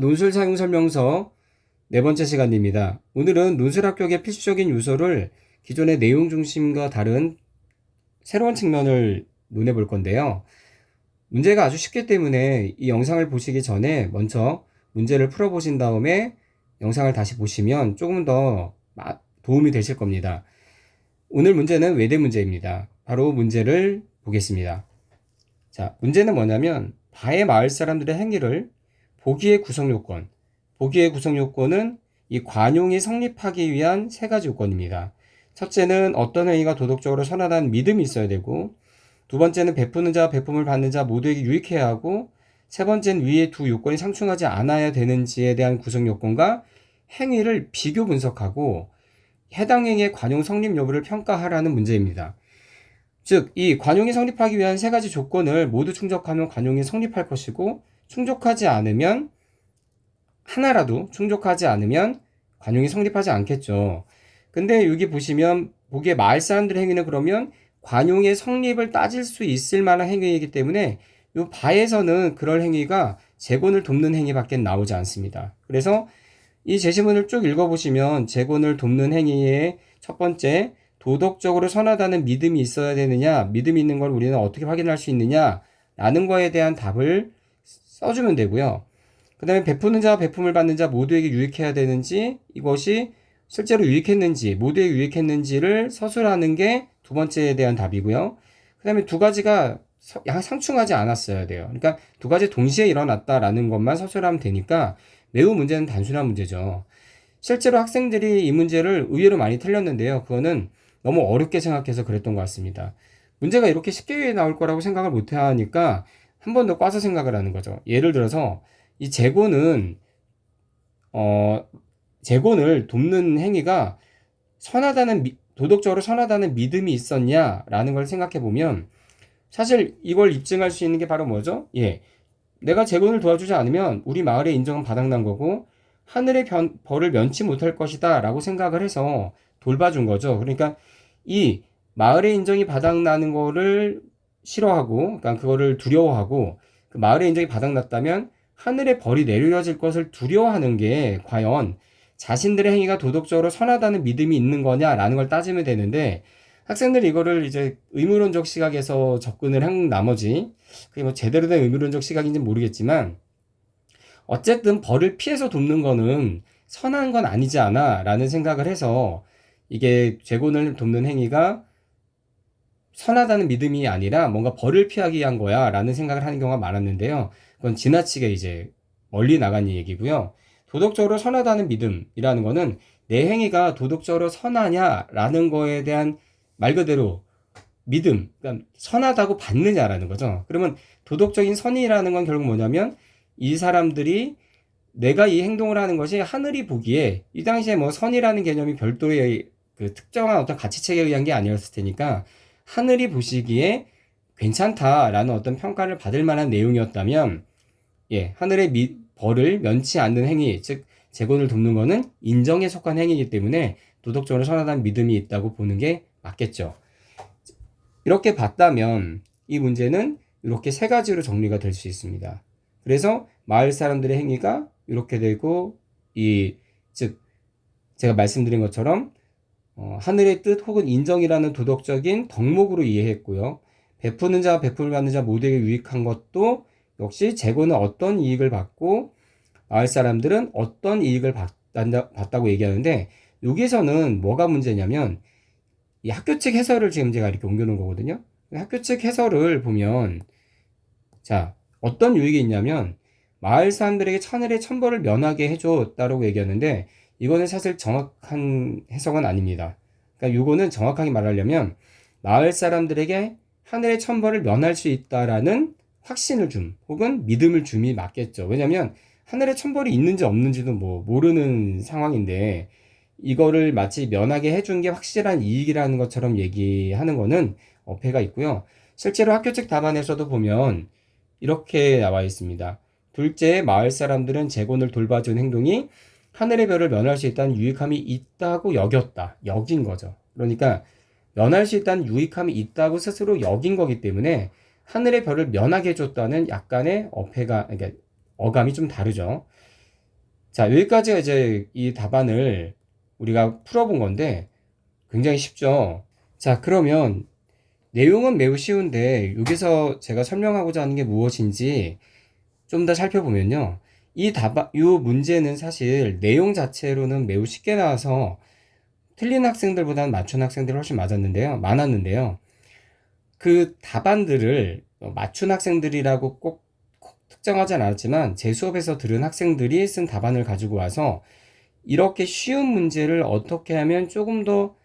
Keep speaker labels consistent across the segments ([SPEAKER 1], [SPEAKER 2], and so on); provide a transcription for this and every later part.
[SPEAKER 1] 논술 사용 설명서 네 번째 시간입니다. 오늘은 논술 합격의 필수적인 요소를 기존의 내용 중심과 다른 새로운 측면을 논해 볼 건데요. 문제가 아주 쉽기 때문에 이 영상을 보시기 전에 먼저 문제를 풀어 보신 다음에 영상을 다시 보시면 조금 더 도움이 되실 겁니다. 오늘 문제는 외대 문제입니다. 바로 문제를 보겠습니다. 자, 문제는 뭐냐면 바의 마을 사람들의 행위를 보기의 구성 요건, 보기의 구성 요건은 이 관용이 성립하기 위한 세 가지 요건입니다. 첫째는 어떤 행위가 도덕적으로 선하다는 믿음이 있어야 되고, 두 번째는 베푸는 자와 베품을 받는 자 모두에게 유익해야 하고, 세 번째는 위의 두 요건이 상충하지 않아야 되는지에 대한 구성 요건과 행위를 비교 분석하고 해당 행위의 관용 성립 여부를 평가하라는 문제입니다. 즉, 이 관용이 성립하기 위한 세 가지 조건을 모두 충족하면 관용이 성립할 것이고, 충족하지 않으면 하나라도 충족하지 않으면 관용이 성립하지 않겠죠. 근데 여기 보시면 보기에 마을 사람들의 행위는 그러면 관용의 성립을 따질 수 있을 만한 행위이기 때문에 이 바에서는 그럴 행위가 재건을 돕는 행위밖에 나오지 않습니다. 그래서 이 제시문을 쭉 읽어보시면 재건을 돕는 행위의 첫 번째, 도덕적으로 선하다는 믿음이 있어야 되느냐, 믿음이 있는 걸 우리는 어떻게 확인할 수 있느냐 라는 거에 대한 답을 써주면 되고요. 그 다음에 베푸는 자와 베품을 받는 자 모두에게 유익해야 되는지, 이것이 실제로 유익했는지, 모두에게 유익했는지를 서술하는 게 두 번째에 대한 답이고요. 그 다음에 두 가지가 상충하지 않았어야 돼요. 그러니까 두 가지 동시에 일어났다라는 것만 서술하면 되니까 매우 문제는 단순한 문제죠. 실제로 학생들이 이 문제를 의외로 많이 틀렸는데요. 그거는 너무 어렵게 생각해서 그랬던 것 같습니다. 문제가 이렇게 쉽게 나올 거라고 생각을 못 하니까 한 번 더 꽈서 생각을 하는 거죠. 예를 들어서 이 재곤을 돕는 행위가 도덕적으로 선하다는 믿음이 있었냐라는 걸 생각해 보면 사실 이걸 입증할 수 있는 게 바로 뭐죠? 내가 재곤을 도와주지 않으면 우리 마을의 인정은 바닥난 거고 하늘의 벌을 면치 못할 것이다 라고 생각을 해서 돌봐준 거죠. 그러니까 이 마을의 인정이 바닥나는 거를 싫어하고, 그러니까 그거를 두려워하고, 그 마을의 인정이 바닥났다면 하늘의 벌이 내려질 것을 두려워하는 게 과연 자신들의 행위가 도덕적으로 선하다는 믿음이 있는 거냐라는 걸 따지면 되는데, 학생들이 이거를 이제 의무론적 시각에서 접근을 한 나머지, 그게 뭐 제대로 된 의무론적 시각인지는 모르겠지만, 어쨌든 벌을 피해서 돕는 거는 선한 건 아니지 않아 라는 생각을 해서 이게 재곤을 돕는 행위가 선하다는 믿음이 아니라 뭔가 벌을 피하기 위한 거야 라는 생각을 하는 경우가 많았는데요. 그건 지나치게 이제 멀리 나간 얘기고요. 도덕적으로 선하다는 믿음이라는 거는 내 행위가 도덕적으로 선하냐라는 거에 대한 말 그대로 믿음, 그러니까 선하다고 받느냐라는 거죠. 그러면 도덕적인 선이라는 건 결국 뭐냐면 이 사람들이 내가 이 행동을 하는 것이 하늘이 보기에 이 당시에 뭐 선이라는 개념이 별도의 그 특정한 어떤 가치체계에 의한 게 아니었을 테니까 하늘이 보시기에 괜찮다라는 어떤 평가를 받을 만한 내용이었다면 하늘의 벌을 면치 않는 행위, 즉 재건을 돕는 것은 인정에 속한 행위이기 때문에 도덕적으로 선하다는 믿음이 있다고 보는 게 맞겠죠. 이렇게 봤다면 이 문제는 이렇게 세 가지로 정리가 될 수 있습니다. 그래서 마을 사람들의 행위가 이렇게 되고 즉 제가 말씀드린 것처럼 하늘의 뜻 혹은 인정이라는 도덕적인 덕목으로 이해했고요. 베푸는 자와 베풀을 받는 자 모두에게 유익한 것도 역시 재고는 어떤 이익을 받고 마을 사람들은 어떤 이익을 받다고 얘기하는데 여기에서는 뭐가 문제냐면 이 학교 측 해설을 지금 제가 이렇게 옮겨놓은 거거든요. 학교 측 해설을 보면 자 어떤 유익이 있냐면 마을 사람들에게 하늘의 천벌을 면하게 해줬다라고 얘기하는데 이거는 사실 정확한 해석은 아닙니다. 그러니까 이거는 정확하게 말하려면 마을 사람들에게 하늘의 천벌을 면할 수 있다라는 확신을 혹은 믿음을 줌이 맞겠죠. 왜냐하면 하늘의 천벌이 있는지 없는지도 뭐 모르는 상황인데 이거를 마치 면하게 해준 게 확실한 이익이라는 것처럼 얘기하는 거는 어폐가 있고요. 실제로 학교 측 답안에서도 보면 이렇게 나와 있습니다. 둘째, 마을 사람들은 재건을 돌봐준 행동이 하늘의 별을 면할 수 있다는 유익함이 있다고 여긴 거죠. 그러니까 면할 수 있다는 유익함이 있다고 스스로 여긴 거기 때문에 하늘의 별을 면하게 해줬다는 약간의 어폐가, 그러니까 어감이 좀 다르죠. 자, 여기까지가 이제 이 답안을 우리가 풀어본 건데 굉장히 쉽죠. 자, 그러면 내용은 매우 쉬운데 여기서 제가 설명하고자 하는 게 무엇인지 좀 더 살펴보면요. 이 문제는 사실 내용 자체로는 매우 쉽게 나와서 틀린 학생들보다는 맞춘 학생들이 훨씬 많았는데요. 그 답안들을 맞춘 학생들이라고 꼭 특정하지 않았지만 제 수업에서 들은 학생들이 쓴 답안을 가지고 와서 이렇게 쉬운 문제를 어떻게 하면 조금 더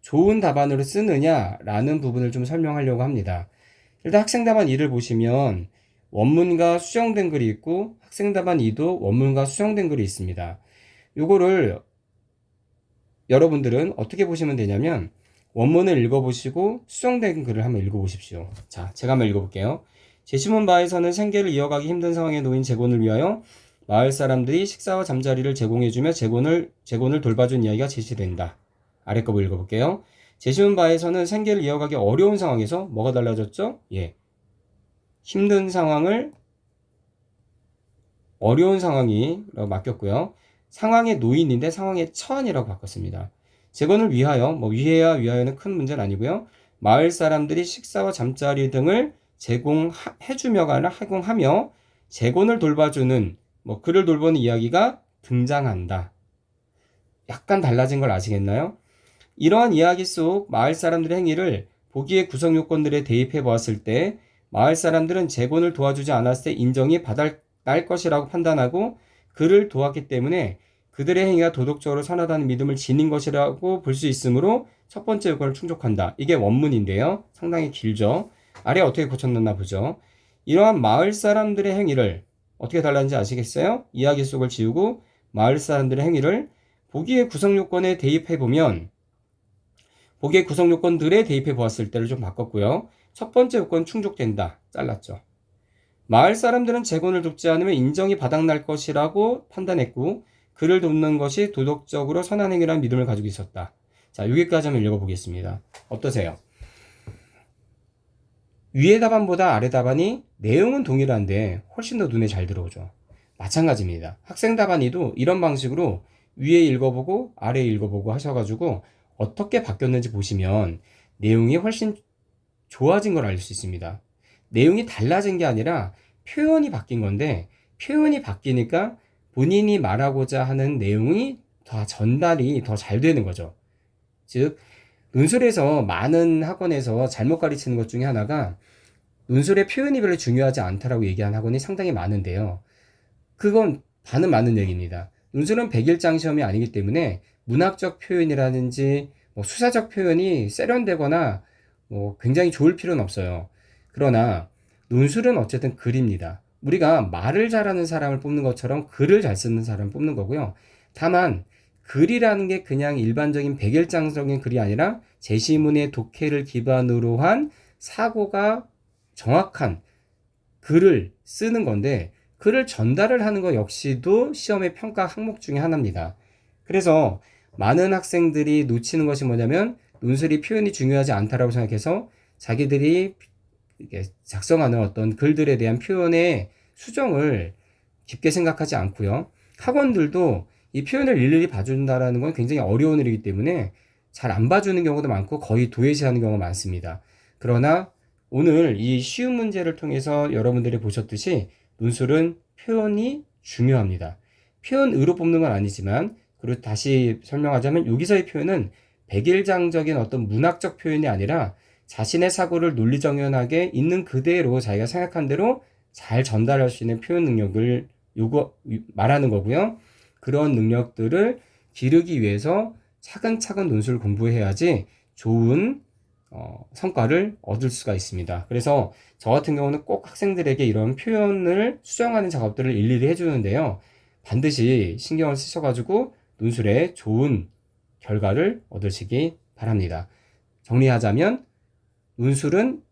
[SPEAKER 1] 좋은 답안으로 쓰느냐라는 부분을 좀 설명하려고 합니다. 일단 학생 답안 2를 보시면 원문과 수정된 글이 있고 학생 답안 2도 원문과 수정된 글이 있습니다. 요거를 여러분들은 어떻게 보시면 되냐면 원문을 읽어보시고 수정된 글을 한번 읽어보십시오. 자, 제가 한번 읽어볼게요. 제시문 바에서는 생계를 이어가기 힘든 상황에 놓인 재곤을 위하여 마을 사람들이 식사와 잠자리를 제공해주며 재곤을 돌봐준 이야기가 제시된다. 아래 거 읽어볼게요. 제시문 바에서는 생계를 이어가기 어려운 상황에서 뭐가 달라졌죠? 예, 힘든 상황을 어려운 상황이라고 맡겼고요. 상황의 노인인데 상황의 처한이라고 바꿨습니다. 재건을 위하여, 위하여는 큰 문제는 아니고요. 마을 사람들이 식사와 잠자리 등을 제공해주며가 아니라 제공하며 재건을 돌봐주는 그를 돌보는 이야기가 등장한다. 약간 달라진 걸 아시겠나요? 이러한 이야기 속 마을 사람들의 행위를 보기의 구성 요건들에 대입해 보았을 때 마을 사람들은 재건을 도와주지 않았을 때 인정이 받을 것이라고 판단하고 그를 도왔기 때문에 그들의 행위가 도덕적으로 선하다는 믿음을 지닌 것이라고 볼 수 있으므로 첫 번째 요건을 충족한다. 이게 원문인데요. 상당히 길죠. 아래 어떻게 고쳤나 보죠. 이러한 마을 사람들의 행위를 어떻게 달랐는지 아시겠어요? 이야기 속을 지우고 마을 사람들의 행위를 보기의 구성 요건에 대입해 보면 보기의 구성 요건들에 대입해 보았을 때를 좀 바꿨고요. 첫 번째 요건 충족된다. 잘랐죠. 마을 사람들은 재건을 돕지 않으면 인정이 바닥날 것이라고 판단했고 그를 돕는 것이 도덕적으로 선한 행위라는 믿음을 가지고 있었다. 자, 여기까지 한번 읽어보겠습니다. 어떠세요? 위의 답안보다 아래 답안이 내용은 동일한데 훨씬 더 눈에 잘 들어오죠. 마찬가지입니다. 학생 답안이도 이런 방식으로 위에 읽어보고 아래 읽어보고 하셔가지고 어떻게 바뀌었는지 보시면 내용이 훨씬 좋아진 걸 알 수 있습니다. 내용이 달라진 게 아니라 표현이 바뀐 건데 표현이 바뀌니까 본인이 말하고자 하는 내용이 더 전달이 더 잘 되는 거죠. 즉 논술에서 많은 학원에서 잘못 가르치는 것 중에 하나가 논술의 표현이 별로 중요하지 않다라고 얘기하는 학원이 상당히 많은데요. 그건 반은 맞는 얘기입니다. 논술은 100일장 시험이 아니기 때문에 문학적 표현이라든지 수사적 표현이 세련되거나 굉장히 좋을 필요는 없어요. 그러나 논술은 어쨌든 글입니다. 우리가 말을 잘하는 사람을 뽑는 것처럼 글을 잘 쓰는 사람을 뽑는 거고요. 다만 글이라는 게 그냥 일반적인 백일장적인 글이 아니라 제시문의 독해를 기반으로 한 사고가 정확한 글을 쓰는 건데 글을 전달을 하는 것 역시도 시험의 평가 항목 중에 하나입니다. 그래서 많은 학생들이 놓치는 것이 뭐냐면 논술이 표현이 중요하지 않다라고 생각해서 자기들이 작성하는 어떤 글들에 대한 표현의 수정을 깊게 생각하지 않고요. 학원들도 이 표현을 일일이 봐준다라는 건 굉장히 어려운 일이기 때문에 잘 안 봐주는 경우도 많고 거의 도외시하는 경우가 많습니다. 그러나 오늘 이 쉬운 문제를 통해서 여러분들이 보셨듯이 논술은 표현이 중요합니다. 표현으로 뽑는 건 아니지만 그리고 다시 설명하자면 여기서의 표현은 백일장적인 어떤 문학적 표현이 아니라 자신의 사고를 논리정연하게 있는 그대로 자기가 생각한 대로 잘 전달할 수 있는 표현 능력을 말하는 거고요. 그런 능력들을 기르기 위해서 차근차근 논술을 공부해야지 좋은 성과를 얻을 수가 있습니다. 그래서 저 같은 경우는 꼭 학생들에게 이런 표현을 수정하는 작업들을 일일이 해주는데요. 반드시 신경을 쓰셔가지고 논술에 좋은 결과를 얻으시기 바랍니다. 정리하자면 논술은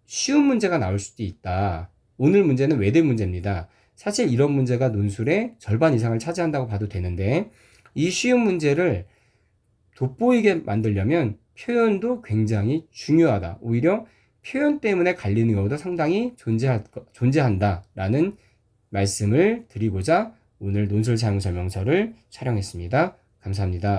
[SPEAKER 1] 쉬운 문제가 나올 수도 있다. 오늘 문제는 외대 문제입니다. 사실 이런 문제가 논술의 절반 이상을 차지한다고 봐도 되는데 이 쉬운 문제를 돋보이게 만들려면 표현도 굉장히 중요하다. 오히려 표현 때문에 갈리는 경우도 상당히 존재한다라는 말씀을 드리고자 오늘 논술 사용 설명서를 촬영했습니다. 감사합니다.